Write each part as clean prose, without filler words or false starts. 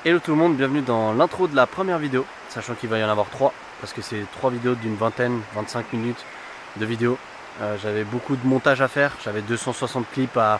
Hello tout le monde, bienvenue dans l'intro de la première vidéo, sachant qu'il va y en avoir 3, parce que c'est 3 vidéos d'une vingtaine, 25 minutes de vidéos. J'avais beaucoup de montage à faire, j'avais 260 clips à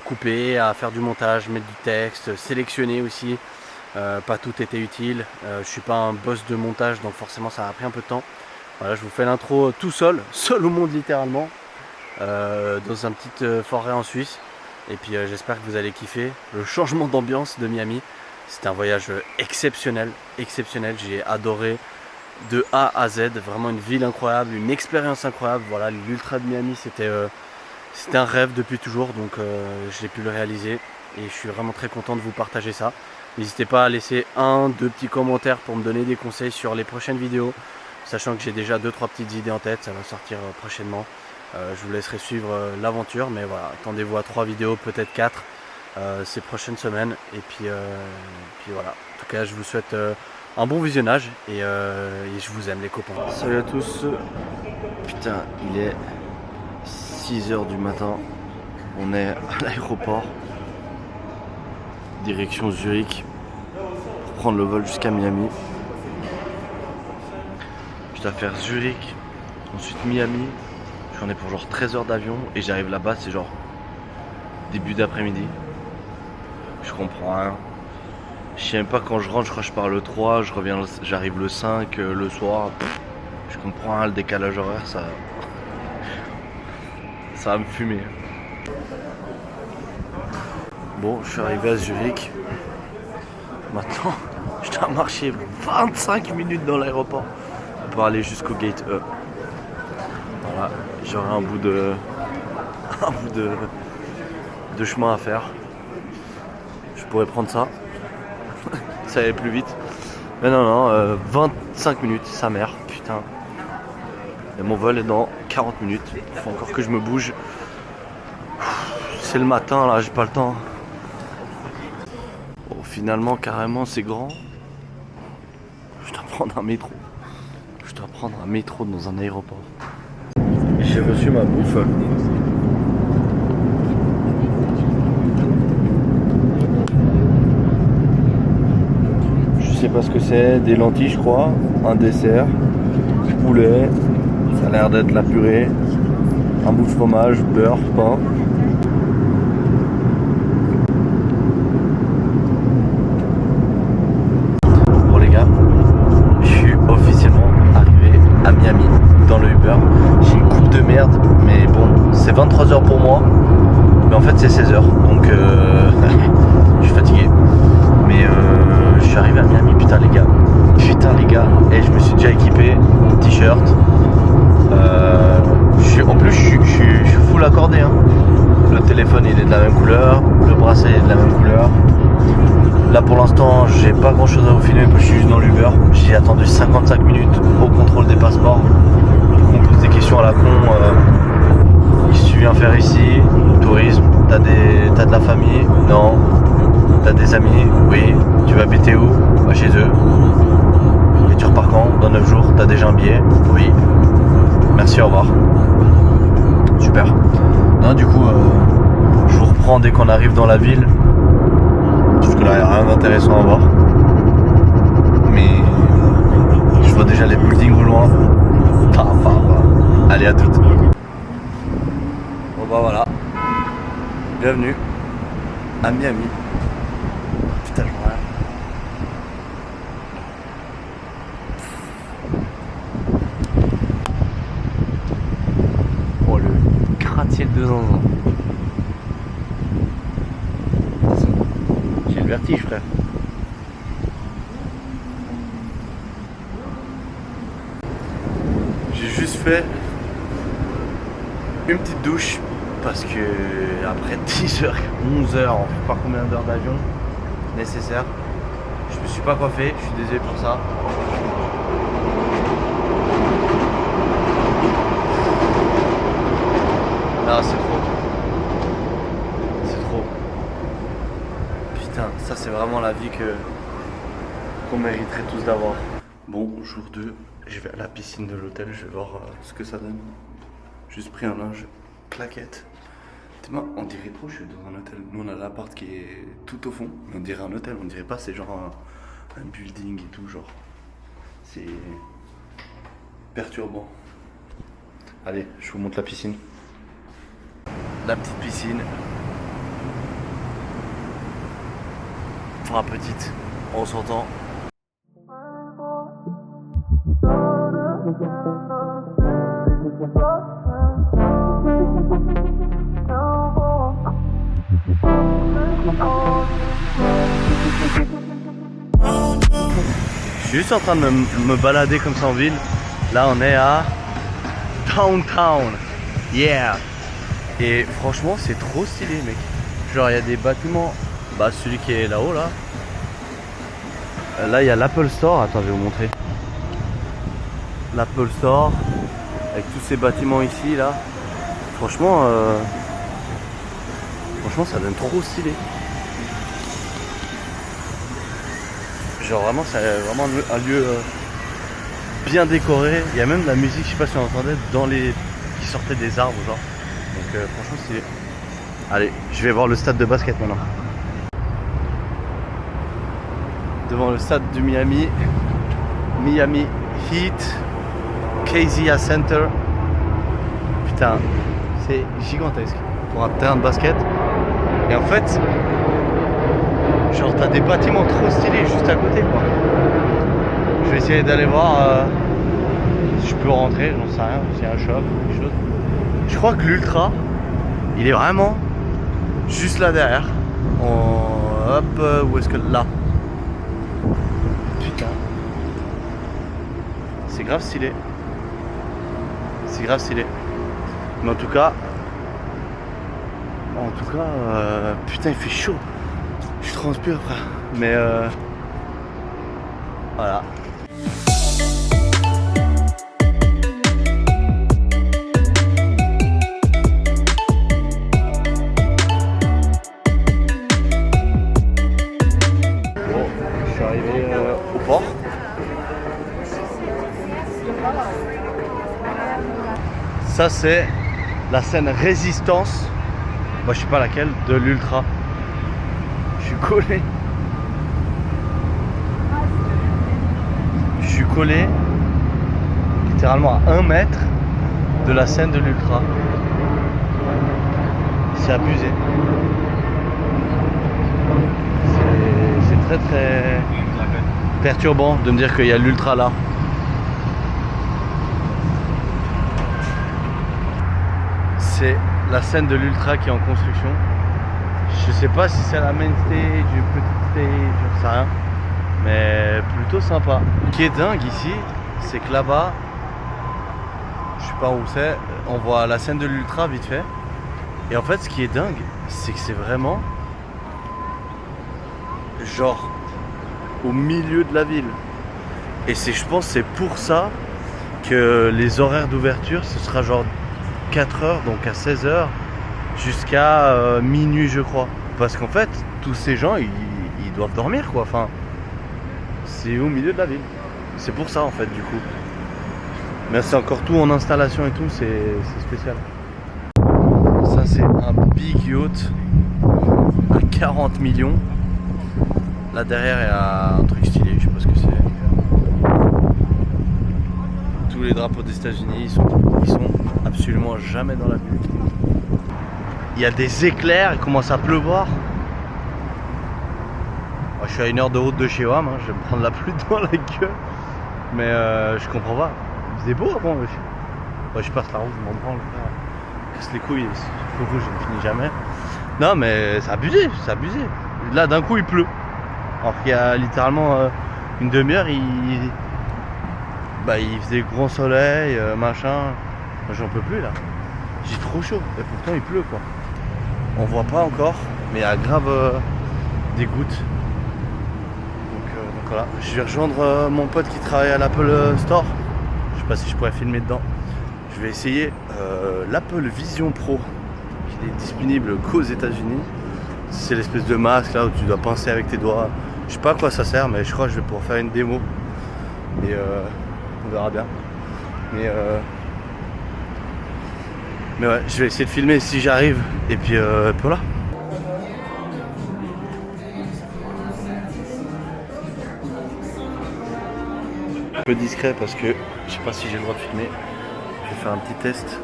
couper, à faire du montage, mettre du texte, sélectionner aussi. Pas tout était utile, je suis pas un boss de montage, donc forcément ça a pris un peu de temps. Voilà, je vous fais l'intro tout seul, seul au monde littéralement, dans une petite forêt en Suisse. Et puis j'espère que vous allez kiffer le changement d'ambiance de Miami. C'était un voyage exceptionnel, j'ai adoré de A à Z, vraiment une ville incroyable, une expérience incroyable. Voilà, l'Ultra de Miami, c'était un rêve depuis toujours, donc j'ai pu le réaliser et je suis vraiment très content de vous partager ça. N'hésitez pas à laisser deux petits commentaires pour me donner des conseils sur les prochaines vidéos, sachant que j'ai déjà 2-3 petites idées en tête, ça va sortir prochainement. Je vous laisserai suivre l'aventure, mais voilà, attendez-vous à 3 vidéos, peut-être 4 ces prochaines semaines. Et puis voilà, en tout cas je vous souhaite un bon visionnage et je vous aime les copains. Salut à tous, putain il est 6h du matin, on est à l'aéroport, direction Zurich, pour prendre le vol jusqu'à Miami. Je dois faire Zurich, ensuite Miami. J'en ai pour genre 13 heures d'avion et j'arrive là-bas, c'est genre début d'après-midi. Je comprends rien. Je sais même pas quand je rentre, je crois que je pars le 3, j'arrive le 5, le soir. Je comprends rien, le décalage horaire, ça va me fumer. Bon, je suis arrivé à Zurich. Maintenant, je dois marcher 25 minutes dans l'aéroport pour aller jusqu'au gate E. Voilà, j'aurai un bout de chemin à faire. Je pourrais prendre ça. Ça allait plus vite. Mais non, 25 minutes, sa mère, putain. Et mon vol est dans 40 minutes. Il faut encore que je me bouge. C'est le matin là, j'ai pas le temps. Oh, finalement, carrément, c'est grand. Je dois prendre un métro. Je dois prendre un métro dans un aéroport. J'ai reçu ma bouffe. Je sais pas ce que c'est, des lentilles je crois, un dessert, du poulet, ça a l'air d'être la purée, un bout de fromage, beurre, pain. Bon les gars, je suis officiellement arrivé à Miami dans le Uber. J'ai une coupe de merde, mais bon, c'est 23h pour moi, mais en fait c'est 16h, donc je suis fatigué. Mais je suis arrivé à Miami, putain les gars, et je me suis déjà équipé, t-shirt. En plus je suis full accordé, hein. Le téléphone il est de la même couleur, le bracelet est de la même couleur. Là pour l'instant j'ai pas grand chose à vous filmer parce que je suis juste dans l'Uber. J'ai attendu 55 minutes au contrôle des passeports. On me pose des questions à la con. Qu'est-ce que tu viens faire ici? Tourisme, t'as de la famille? Non. T'as des amis? Oui. Tu vas habiter où? Bah, chez eux. Et tu repars quand? Dans 9 jours. T'as déjà un billet? Oui. Merci, au revoir. Super. Non, du coup, je vous reprends dès qu'on arrive dans la ville. Parce que là, il n'y a rien d'intéressant à voir. Mais je vois déjà les buildings au loin. Allez, à toutes. Bon bah voilà. Bienvenue à Miami. Putain, je vois rien. Oh, le gratte-ciel de zinzin. J'ai le vertige, frère. J'ai juste fait une petite douche parce que après 10h, 11h, on ne sait pas combien d'heures d'avion nécessaire. Je me suis pas coiffé, je suis désolé pour ça. Non, c'est trop. C'est trop. Putain, ça c'est vraiment la vie qu'on mériterait tous d'avoir. Bon, jour 2, je vais à la piscine de l'hôtel, je vais voir ce que ça donne. Juste pris un linge claquette. On dirait trop, je suis dans un hôtel. Nous on a l'appart qui est tout au fond, mais on dirait un hôtel, on dirait pas, c'est genre un building et tout, genre. C'est perturbant. Allez, je vous montre la piscine. La petite piscine. Enfin, petite, on s'entend. Je suis juste en train de me balader comme ça en ville. Là on est à Downtown. Yeah. Et franchement c'est trop stylé mec. Genre il y a des bâtiments. Bah celui qui est là-haut là. Là il y a l'Apple Store. Attends je vais vous montrer. L'Apple Store. Avec tous ces bâtiments ici là. Franchement ça donne trop stylé. Genre vraiment c'est vraiment un lieu bien décoré. Il y a même de la musique, je sais pas si on entendait, qui sortait des arbres genre. Donc franchement c'est... Allez, je vais voir le stade de basket maintenant. Devant le stade du Miami Heat, Kezia Center. Putain, c'est gigantesque pour un terrain de basket. Et en fait, genre t'as des bâtiments trop stylés juste à côté quoi. Je vais essayer d'aller voir si je peux rentrer, j'en sais rien, s'il y a un shop ou quelque chose. Je crois que l'Ultra, il est vraiment juste là derrière. Hop, où est-ce que... Là. Putain. C'est grave stylé. C'est grave stylé. Mais en tout cas, putain il fait chaud. Je transpire frère. Mais voilà. Bon, je suis arrivé au port. Ça c'est la scène Résistance. Moi je sais pas laquelle, de l'Ultra. Je suis collé. Je suis collé littéralement à 1 mètre de la scène de l'Ultra. C'est abusé. C'est très très perturbant de me dire qu'il y a l'Ultra là. C'est la scène de l'Ultra qui est en construction. Je sais pas si c'est la main stage, une petite stage, j'en sais rien. Mais plutôt sympa. Ce qui est dingue ici, c'est que là-bas, je sais pas où c'est, on voit la scène de l'Ultra vite fait. Et en fait ce qui est dingue, c'est que c'est vraiment genre au milieu de la ville. Et je pense c'est pour ça que les horaires d'ouverture ce sera genre 4h, donc à 16h jusqu'à minuit je crois. Parce qu'en fait tous ces gens ils doivent dormir quoi. Enfin, c'est au milieu de la ville. C'est pour ça en fait du coup. Mais c'est encore tout en installation et tout, c'est spécial. Ça c'est un big yacht à 40 millions. Là derrière il y a un truc stylé, je sais pas ce que c'est. Tous les drapeaux des États-Unis ils sont absolument jamais dans la vue. Il y a des éclairs, il commence à pleuvoir. Je suis à 1 heure de route de chez WAM, je vais me prendre la pluie dans la gueule. Mais je comprends pas. Il faisait beau avant. Je passe la route, je m'en branle. Casse les couilles, ce feu rouge, je ne finis jamais. Non mais c'est abusé, c'est abusé. Là d'un coup il pleut. Alors qu'il y a littéralement une demi-heure, il faisait grand soleil, machin. J'en peux plus là. J'ai trop chaud et pourtant il pleut quoi. On voit pas encore, mais il y a grave des gouttes. Donc voilà, je vais rejoindre mon pote qui travaille à l'Apple Store. Je sais pas si je pourrais filmer dedans. Je vais essayer l'Apple Vision Pro qui est disponible qu'aux États-Unis. C'est l'espèce de masque là où tu dois pincer avec tes doigts. Je sais pas à quoi ça sert, mais je crois que je vais pouvoir faire une démo. Et on verra bien. Mais Mais ouais, je vais essayer de filmer si j'arrive. Et puis voilà. Un peu discret parce que je sais pas si j'ai le droit de filmer. Je vais faire un petit test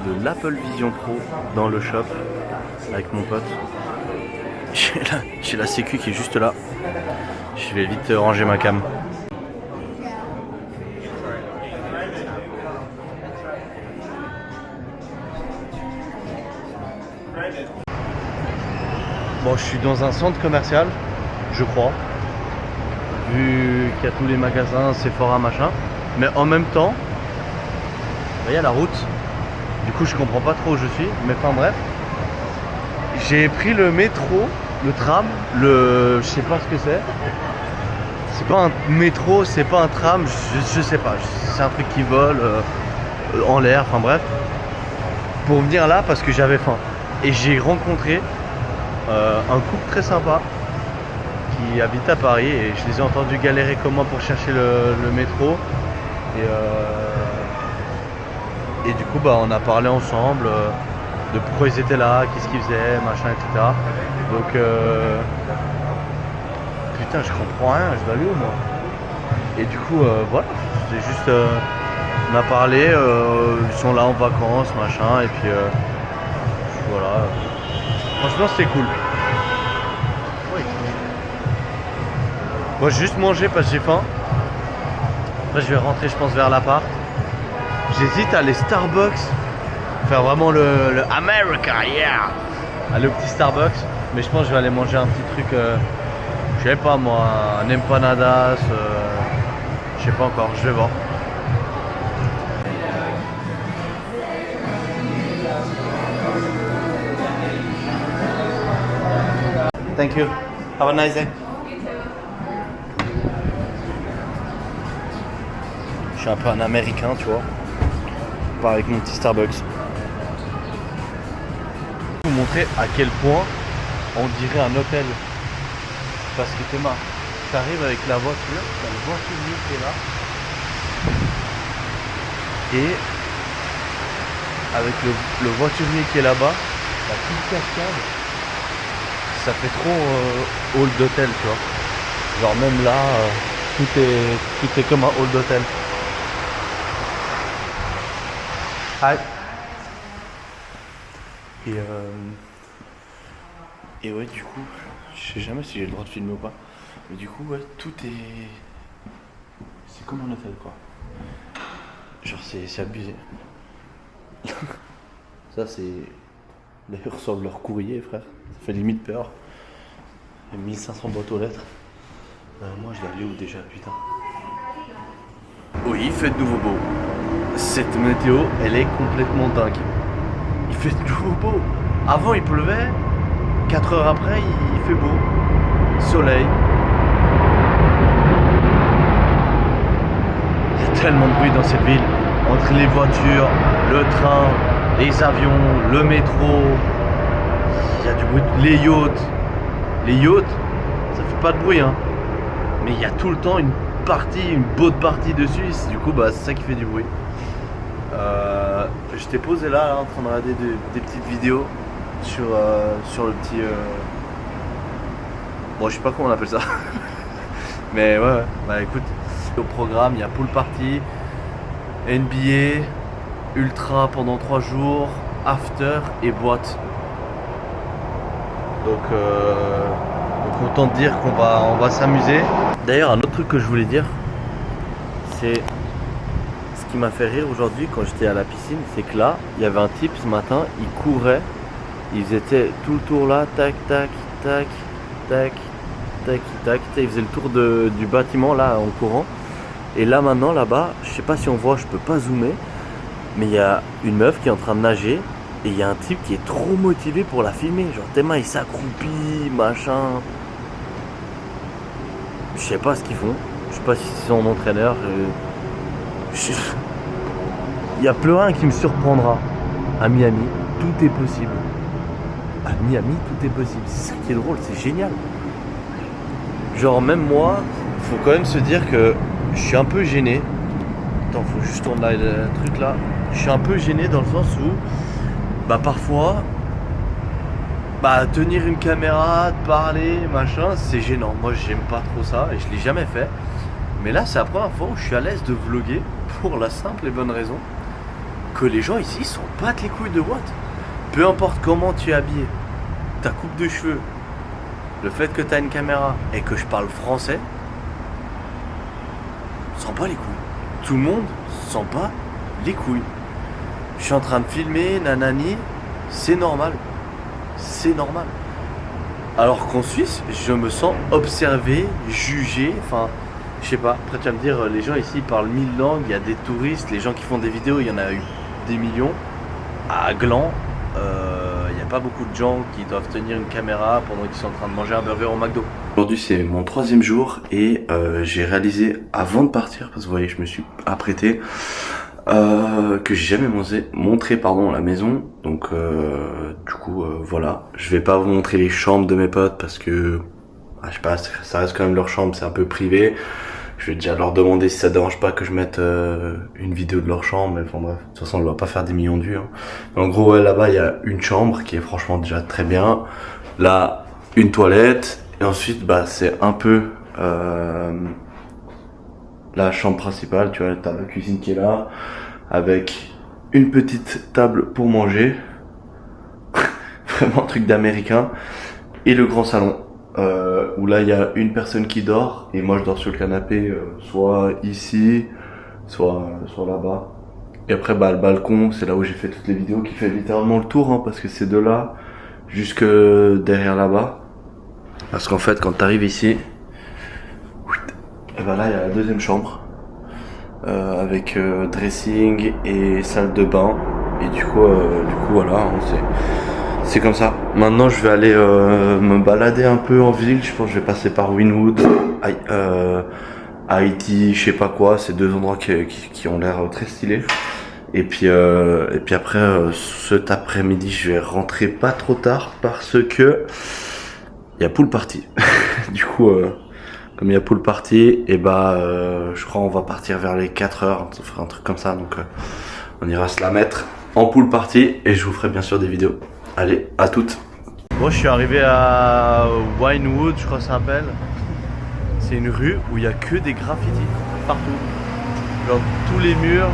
de l'Apple Vision Pro dans le shop avec mon pote. J'ai la sécu qui est juste là. Je vais vite ranger ma cam. Bon, je suis dans un centre commercial, je crois. Vu qu'il y a tous les magasins, Sephora, machin. Mais en même temps, il y a la route. Du coup, je comprends pas trop où je suis. Mais enfin bref. J'ai pris le métro, le tram, je sais pas ce que c'est. C'est pas un métro, c'est pas un tram, je sais pas. C'est un truc qui vole en l'air, enfin bref. Pour venir là parce que j'avais faim. Et j'ai rencontré un couple très sympa qui habite à Paris et je les ai entendus galérer comme moi pour chercher le métro. Et du coup, bah, on a parlé ensemble de pourquoi ils étaient là, qu'est-ce qu'ils faisaient, machin, etc. Donc, putain, je comprends rien, je vais aller où moi? Et du coup, voilà, c'est juste, on a parlé, ils sont là en vacances, machin, et puis voilà. Franchement, c'était cool. Oui. Moi, j'ai juste mangé parce que j'ai faim. Après, je vais rentrer, je pense, vers l'appart. J'hésite à aller Starbucks, faire vraiment le America, yeah, aller au petit Starbucks. Mais je pense que je vais aller manger un petit truc, je sais pas moi, un empanadas, je sais pas encore, je vais voir. Thank you. Have a nice day. Je suis un peu un américain, tu vois. Pas avec mon petit Starbucks. Je vais vous montrer à quel point on dirait un hôtel. Parce que Théma, tu arrives avec la voiture, tu as le voiturier qui est là. Et avec le voiturier qui est là-bas, la petite cascade, ça fait trop hall d'hôtel, tu vois. Genre même là, tout est comme un hall d'hôtel. Hi. Et ouais, du coup, je sais jamais si j'ai le droit de filmer ou pas. Mais du coup, ouais, tout est... C'est comme un hôtel, quoi. Genre, c'est abusé. Ça, c'est... D'ailleurs, sur leur courrier, frère. Ça fait limite peur. Il y a 1500 boîtes aux lettres. Moi, je vais aller où déjà, putain? Oui, il fait de nouveau beau. Cette météo, elle est complètement dingue. Il fait de nouveau beau. Avant, il pleuvait. 4 heures après, il fait beau. Soleil. Il y a tellement de bruit dans cette ville. Entre les voitures, le train, les avions, le métro. Il y a du bruit. Les yachts. Les yachts, ça fait pas de bruit, hein. Mais il y a tout le temps une boat partie dessus. Du coup, bah, c'est ça qui fait du bruit. J'étais posé là, en train de regarder des petites vidéos sur le petit... Bon, je sais pas comment on appelle ça. Mais ouais, bah écoute, au programme, il y a pool party, NBA, ultra pendant 3 jours, after et boîte. Donc autant te dire on va s'amuser. D'ailleurs, un autre truc que je voulais dire, c'est ce qui m'a fait rire aujourd'hui quand j'étais à la piscine, c'est que là, il y avait un type ce matin, il courait, il était tout le tour là, tac, tac, tac, tac, tac, tac, il faisait le tour du bâtiment là en courant. Et là maintenant, là-bas, je sais pas si on voit, je peux pas zoomer, mais il y a une meuf qui est en train de nager et il y a un type qui est trop motivé pour la filmer. Genre tellement il s'accroupit, machin. Je sais pas ce qu'ils font, je sais pas si c'est son entraîneur. Il y a plus rien qui me surprendra. À Miami, tout est possible. À Miami, tout est possible. C'est ça qui est drôle, c'est génial. Genre même moi, faut quand même se dire que je suis un peu gêné. Attends, faut juste tourner le truc là. je suis un peu gêné dans le sens où bah parfois tenir une caméra, de parler, machin, c'est gênant. Moi j'aime pas trop ça et je l'ai jamais fait. Mais là c'est la première fois où je suis à l'aise de vlogger pour la simple et bonne raison que les gens ici s'en battent les couilles de what. Peu importe comment tu es habillé, ta coupe de cheveux, le fait que tu as une caméra et que je parle français, s'en bat les couilles. Tout le monde s'en bat les couilles. Je suis en train de filmer, nanani, c'est normal. C'est normal. Alors qu'en Suisse, je me sens observé, jugé, enfin, je sais pas. Après tu vas me dire, les gens ici parlent 1000 langues, il y a des touristes, les gens qui font des vidéos, il y en a eu des millions. À Gland, il n'y a pas beaucoup de gens qui doivent tenir une caméra pendant qu'ils sont en train de manger un burger au McDo. Aujourd'hui c'est mon 3e jour et j'ai réalisé avant de partir, parce que vous voyez je me suis apprêté, que j'ai jamais montré la maison. Donc du coup voilà, je vais pas vous montrer les chambres de mes potes parce que je sais pas, ça reste quand même leur chambre, c'est un peu privé. Je vais déjà leur demander si ça dérange pas que je mette une vidéo de leur chambre, mais enfin bref, de toute façon elle va pas faire des millions de vues, hein. En gros ouais, là-bas il y a une chambre qui est franchement déjà très bien, là une toilette, et ensuite c'est un peu la chambre principale, tu vois, t'as la cuisine qui est là, avec une petite table pour manger, vraiment truc d'américain, et le grand salon, où là il y a une personne qui dort, et moi je dors sur le canapé, soit ici, soit là-bas. Et après le balcon, c'est là où j'ai fait toutes les vidéos, qui fait littéralement le tour, hein, parce que c'est de là jusque derrière là-bas. Parce qu'en fait quand t'arrives ici, et là il y a la deuxième chambre, avec dressing et salle de bain, et du coup voilà, hein, c'est comme ça. Maintenant je vais aller me balader un peu en ville. Je pense que je vais passer par Wynwood, Haïti, je sais pas quoi. C'est 2 endroits qui ont l'air très stylés. Et puis après cet après-midi je vais rentrer pas trop tard parce que il y a pool party. Du coup comme il y a pool party, et je crois on va partir vers les 4h, on fera un truc comme ça, donc on ira se la mettre en pool party et je vous ferai bien sûr des vidéos. Allez, à toutes. Bon, je suis arrivé à Wynwood, je crois que ça s'appelle. C'est une rue où il y a que des graffitis partout. Genre tous les murs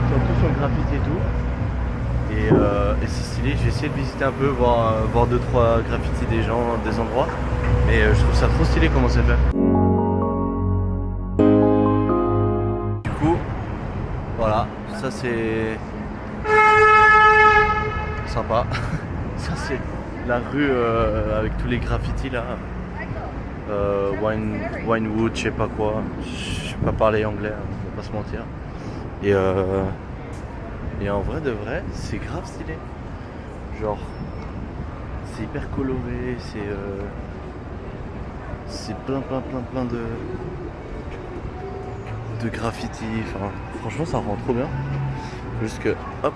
sont tous en graffiti et tout. Et c'est stylé, j'ai essayé de visiter un peu, voir 2-3 graffitis des gens, des endroits. Mais je trouve ça trop stylé comment c'est fait. Du coup, voilà, ça c'est sympa. Ça c'est la rue avec tous les graffitis là. Wynwood, je sais pas quoi. Je sais pas parler anglais, hein, on va pas se mentir. Et en vrai de vrai, c'est grave stylé. Genre, c'est hyper coloré, c'est plein de graffitis. Enfin, franchement, ça rend trop bien. Juste que, hop.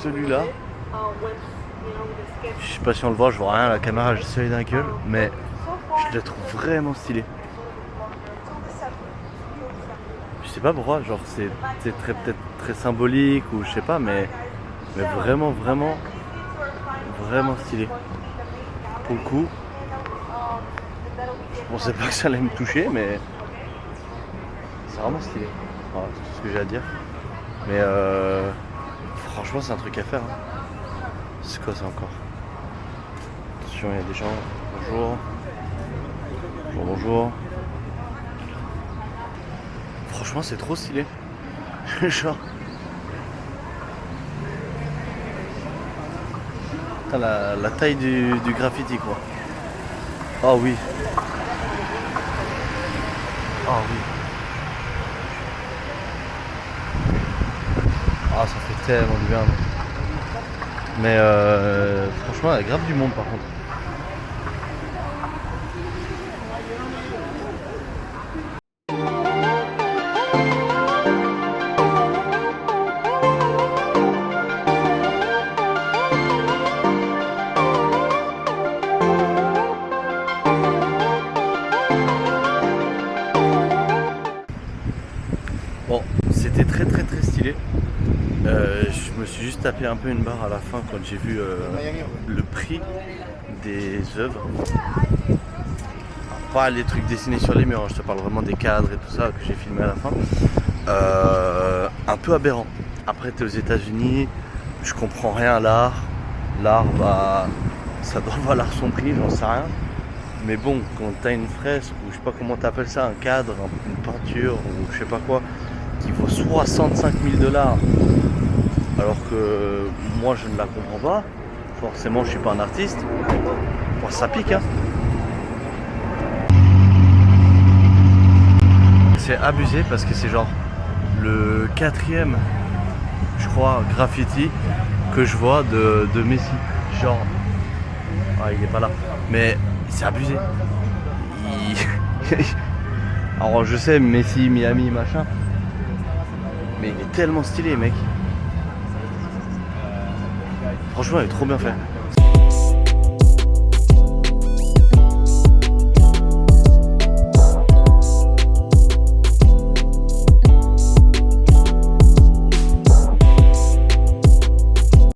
Celui-là, je sais pas si on le voit, je vois rien à la caméra, je suis dans la gueule, mais je le trouve vraiment stylé. Je sais pas pourquoi, genre c'est peut-être très symbolique ou je sais pas, mais vraiment stylé. Pour le coup, je pensais pas que ça allait me toucher, mais c'est vraiment stylé. Voilà, c'est tout ce que j'ai à dire. Mais franchement, c'est un truc à faire, hein. C'est quoi ça encore? Attention, il y a des gens. Bonjour. Bonjour. Franchement, c'est trop stylé. Genre. Putain, la taille du graffiti quoi. Oh oui. Oh oui. Ah, ça fait tellement du bien. Mais franchement, il y a grave du monde par contre. Bon, c'était très stylé. Je me suis juste tapé un peu une barre à la fin quand j'ai vu le prix des œuvres. Pas les trucs dessinés sur les murs, hein, je te parle vraiment des cadres et tout ça que j'ai filmé à la fin. Un peu aberrant. Après t'es aux États-Unis, je comprends rien à l'art. L'art, bah, ça doit valoir son prix, j'en sais rien. Mais bon, quand t'as une fresque ou je sais pas comment t'appelles ça, un cadre, une peinture ou je sais pas quoi, qui vaut 65 000 $, alors que moi je ne la comprends pas, forcément je suis pas un artiste, bon, ça pique hein. C'est abusé parce que c'est genre le 4e, je crois, graffiti que je vois de Messi. Genre, ah, il est pas là, mais c'est abusé. Alors je sais, Messi, Miami, machin, mais il est tellement stylé mec. Franchement il est trop bien fait.